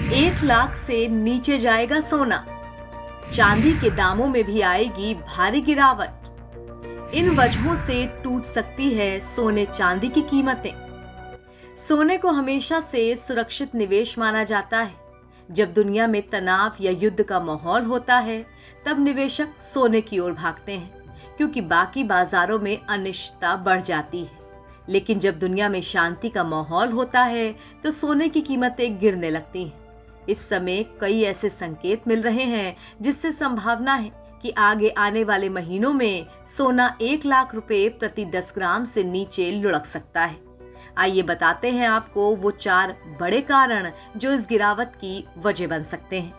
1 लाख से नीचे जाएगा सोना, चांदी के दामों में भी आएगी भारी गिरावट। इन वजहों से टूट सकती है सोने चांदी की कीमतें। सोने को हमेशा से सुरक्षित निवेश माना जाता है। जब दुनिया में तनाव या युद्ध का माहौल होता है, तब निवेशक सोने की ओर भागते हैं, क्योंकि बाकी बाजारों में अनिश्चितता बढ़ जाती है। लेकिन जब दुनिया में शांति का माहौल होता है, तो सोने की कीमतें गिरने लगती हैं। इस समय कई ऐसे संकेत मिल रहे हैं जिससे संभावना है कि आगे आने वाले महीनों में सोना 1 लाख रुपए प्रति 10 ग्राम से नीचे लुढ़क सकता है। आइए बताते हैं आपको वो 4 बड़े कारण जो इस गिरावट की वजह बन सकते हैं।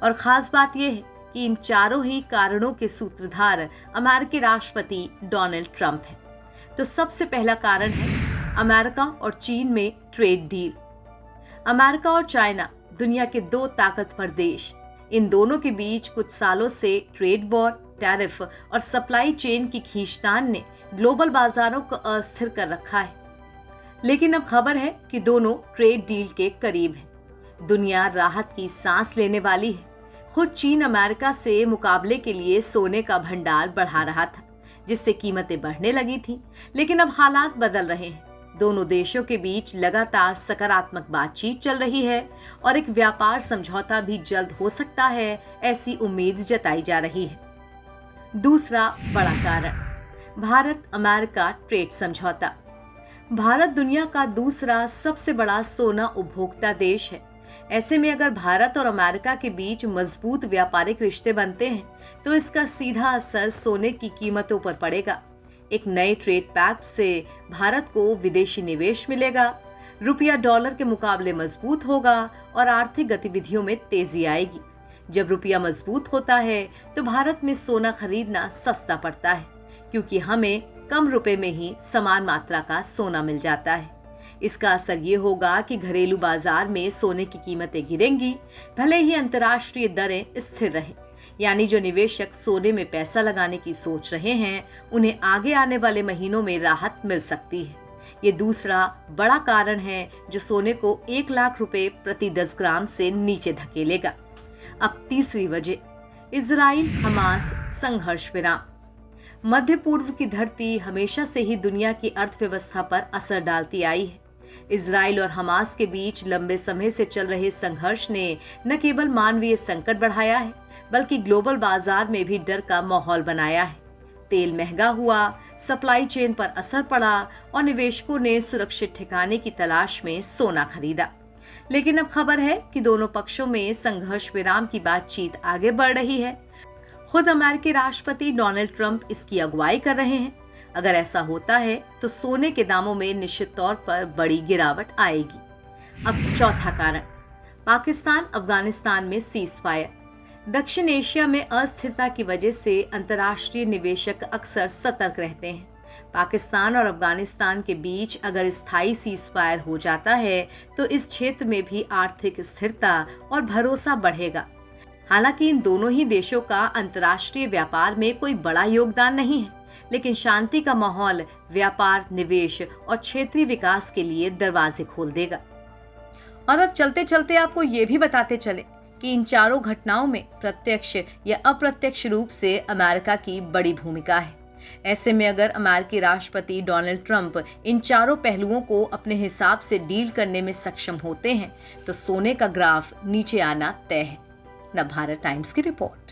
और खास बात यह है कि इन चारों ही कारणों के सूत्रधार अमेरिकी राष्ट्रपति डोनाल्ड ट्रंप हैं। तो सबसे पहला कारण है अमेरिका और चीन में ट्रेड डील। अमेरिका और चाइना दुनिया के 2 ताकतवर देश। इन दोनों के बीच कुछ सालों से ट्रेड वॉर, टैरिफ और सप्लाई चेन की खींचतान ने ग्लोबल बाजारों को अस्थिर कर रखा है। लेकिन अब खबर है कि दोनों ट्रेड डील के करीब हैं। दुनिया राहत की सांस लेने वाली है। खुद चीन अमेरिका से मुकाबले के लिए सोने का भंडार बढ़ा रहा था, जिससे कीमतें बढ़ने लगी थीं। लेकिन अब हालात बदल रहे हैं। दोनों देशों के बीच लगातार सकारात्मक बातचीत चल रही है और एक व्यापार समझौता भी जल्द हो सकता है, ऐसी उम्मीद जताई जा रही है। दूसरा बड़ा कारण, भारत अमेरिका ट्रेड समझौता। भारत दुनिया का दूसरा सबसे बड़ा सोना उपभोक्ता देश है। ऐसे में अगर भारत और अमेरिका के बीच मजबूत व्यापारिक रिश्ते बनते हैं, तो इसका सीधा असर सोने की कीमतों पर पड़ेगा। एक नए ट्रेड पैक्ट से भारत को विदेशी निवेश मिलेगा, रुपया डॉलर के मुकाबले मजबूत होगा और आर्थिक गतिविधियों में तेजी आएगी। जब रुपया मजबूत होता है, तो भारत में सोना खरीदना सस्ता पड़ता है, क्योंकि हमें कम रुपए में ही समान मात्रा का सोना मिल जाता है। इसका असर ये होगा कि घरेलू बाजार में सोने की कीमतें गिरेंगी, भले ही अंतर्राष्ट्रीय दरें स्थिर रहें। यानी जो निवेशक सोने में पैसा लगाने की सोच रहे हैं, उन्हें आगे आने वाले महीनों में राहत मिल सकती है। ये दूसरा बड़ा कारण है जो सोने को 1 लाख रुपए प्रति 10 ग्राम से नीचे धकेलेगा। अब तीसरी वजह, इजराइल हमास संघर्ष विराम। मध्य पूर्व की धरती हमेशा से ही दुनिया की अर्थव्यवस्था पर असर डालती आई है। इजराइल और हमास के बीच लंबे समय से चल रहे संघर्ष ने न केवल मानवीय संकट बढ़ाया है, बल्कि ग्लोबल बाजार में भी डर का माहौल बनाया है। तेल महंगा हुआ, सप्लाई चेन पर असर पड़ा और निवेशकों ने सुरक्षित ठिकाने की तलाश में सोना खरीदा। लेकिन अब खबर है कि दोनों पक्षों में संघर्ष विराम की बातचीत आगे बढ़ रही है। खुद अमेरिकी राष्ट्रपति डोनाल्ड ट्रंप इसकी अगुवाई कर रहे हैं। अगर ऐसा होता है तो सोने के दामों में निश्चित तौर पर बड़ी गिरावट आएगी। अब चौथा कारण, पाकिस्तान अफगानिस्तान में सीज फायर। दक्षिण एशिया में अस्थिरता की वजह से अंतर्राष्ट्रीय निवेशक अक्सर सतर्क रहते हैं। पाकिस्तान और अफगानिस्तान के बीच अगर स्थायी सीज फायर हो जाता है, तो इस क्षेत्र में भी आर्थिक स्थिरता और भरोसा बढ़ेगा। हालांकि इन दोनों ही देशों का अंतर्राष्ट्रीय व्यापार में कोई बड़ा योगदान नहीं है, लेकिन शांति का माहौल व्यापार, निवेश और क्षेत्रीय विकास के लिए दरवाजे खोल देगा। और अब चलते चलते आपको ये भी बताते चले कि इन चारों घटनाओं में प्रत्यक्ष या अप्रत्यक्ष रूप से अमेरिका की बड़ी भूमिका है। ऐसे में अगर अमेरिकी राष्ट्रपति डोनाल्ड ट्रंप इन चारों पहलुओं को अपने हिसाब से डील करने में सक्षम होते हैं, तो सोने का ग्राफ नीचे आना तय है। नवभारत टाइम्स की रिपोर्ट।